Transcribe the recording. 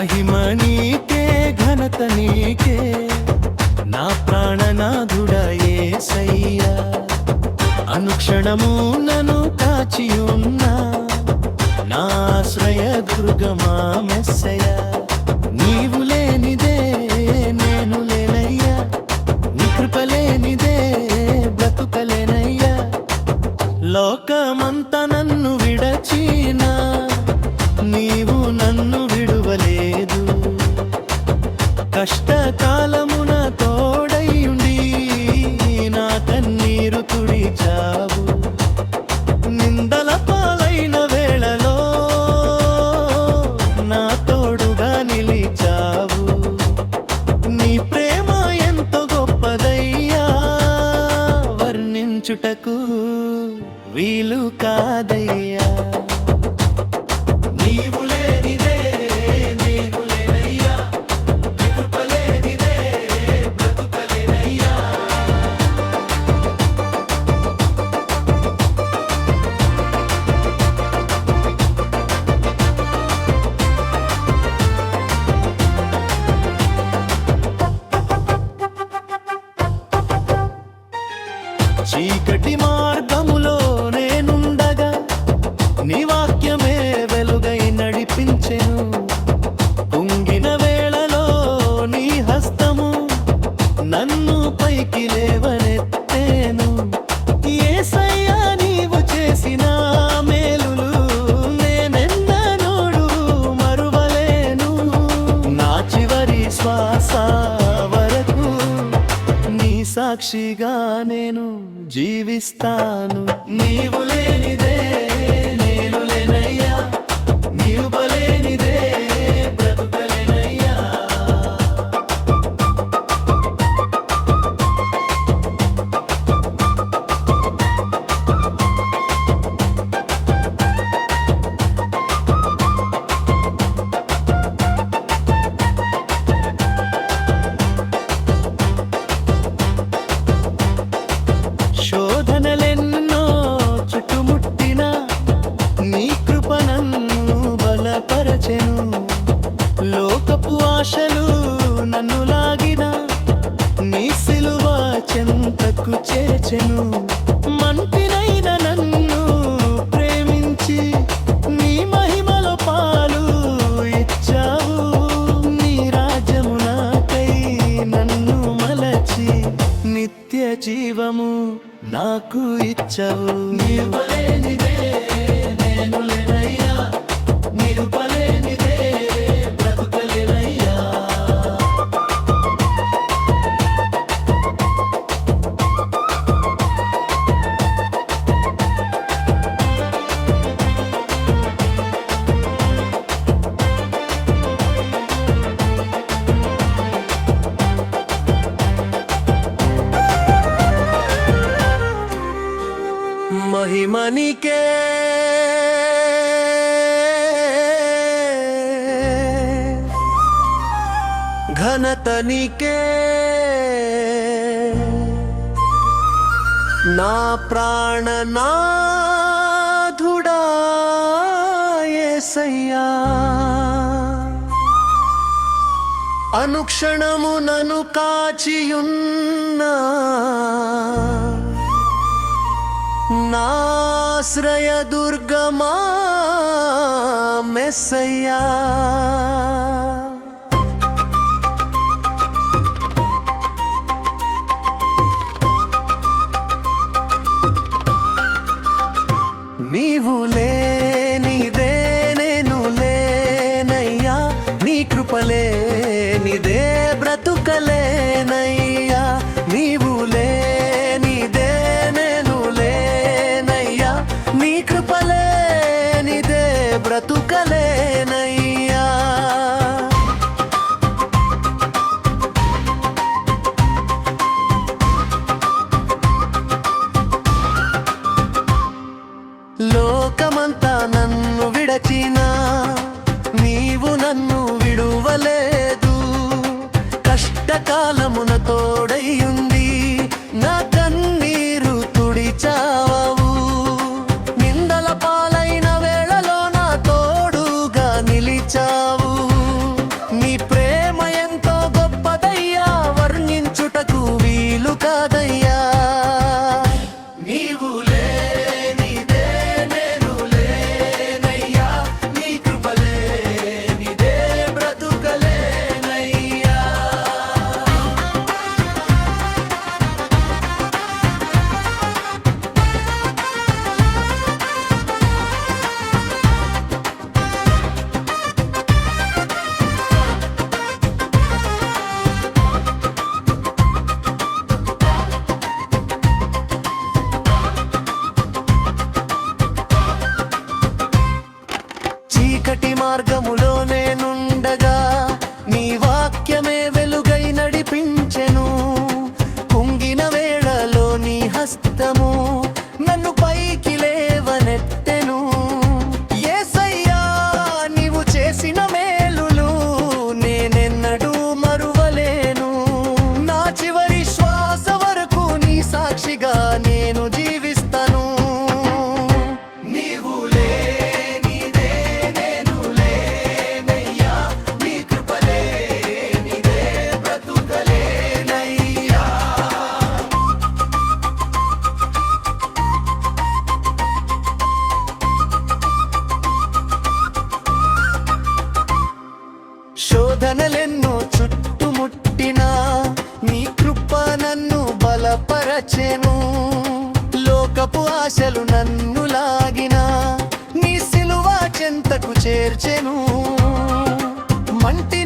మహిమ నీకే ఘనత నీకే నా ప్రాణనాథుడా యేసయ్యా అనుక్షణము నన్ను కాచియున్నా నా ఆశ్రయ దుర్గమా మెస్సయ్యా నీవు లేనిదే నేను లేనయ్యా నీ కృప లేనిదే బ్రతుకలేనయ్యా లోకమంతా నన్ను విడచినా నీవు నన్ను విడువలేదు కష్టకాలమున తోడైయుండి నా కన్నీరు తుడిచావు నిందల పాలైన వేళలో నా తోడుగా నిలిచావు నీ ప్రేమ ఎంతో గొప్పదయ్యా వర్ణించుటకు వీలు కాదయ్యా నీవు లేనిదే నేను లేనయ్యా నీ కృప లేనిదే బ్రతుకలేనయ్యా చీకటి మార్గములో నేనుండగా నీ వాక్యమే వెలుగై నడిపించెను కుంగిన వేళలో నీ హస్తము నన్ను పైకి లేవనెత్తేను యేసయ్యా నీవు చేసిన మేలులు నేనెన్నడూ మరువలేను నా చివరి శ్వాస వరకు నీ సాక్షిగా నేను జీవిస్తాను నీవు లేనిదే నేను లేనయ్యా నీవు బలేనిదే బ్రతుకలేనయ్యా శోధనలెన్నో చుట్టుముట్టిన నీ కృప నన్ను బలపరచెను లోకపు ఆశలు నన్ను లాగిన నీ సిలువ చెంతకు చేర్చెను మంటినైన నన్ను ప్రేమించి నీ మహిమలో పాలు ఇచ్చావు నీ రాజ్యము నాకై నన్ను మలచి నిత్య జీవము నాకు ఇచ్చావు నీవు లేనిదే నేను లేనయ్యా నీవు లేనిదే బ్రతుకలేనయ్యా మహిమ నీకే ఘనత నీకే నా ప్రాణనాథుడా యేసయ్యా అనుక్షణము నన్ను కాచియున్నా నాశ్రయ దుర్గమా మెస్సయ్యా నీవు లేనిదే నేను లేనయ్యా నీ కృప లేనిదే బ్రతుకలేనయ్యా నీవు లేనిదే నేను లేనయ్యా నీ కృప లేనిదే బ్రతుకలేనయ్యా లోకమంతా నన్ను విడచినా నీవు నన్ను విడువలేదు కష్టకాలమున తోడయ్యుండి నా కన్నీరు తుడిచావు నిందల పాలైన వేళలో నా తోడుగా నిలిచావు చీకటి మార్గములో నేనుండగా నీ వాక్యమే వెలుగై నడిపించెను. కుంగిన వేళలో నీ హస్తము నన్ను పైకి లేవనెత్తెను. యేసయ్యా నీవు చేసిన మేలులు నేనెన్నడూ మరువలేను. నా చివరి శ్వాస వరకు నీ సాక్షిగా నేను జీవిస్తాను. నీవు లేనిదే నేను లేనయ్యా, నీ కృప లేనిదే బ్రతుకలేనయ్యా. శోధనలెన్నో చుట్టుముట్టినా నీ కృప నన్ను బలపరచెను. లోకపు ఆశలు నన్ను లాగినా నీ సిలువ చెంతకు చేర్చెను. మంటి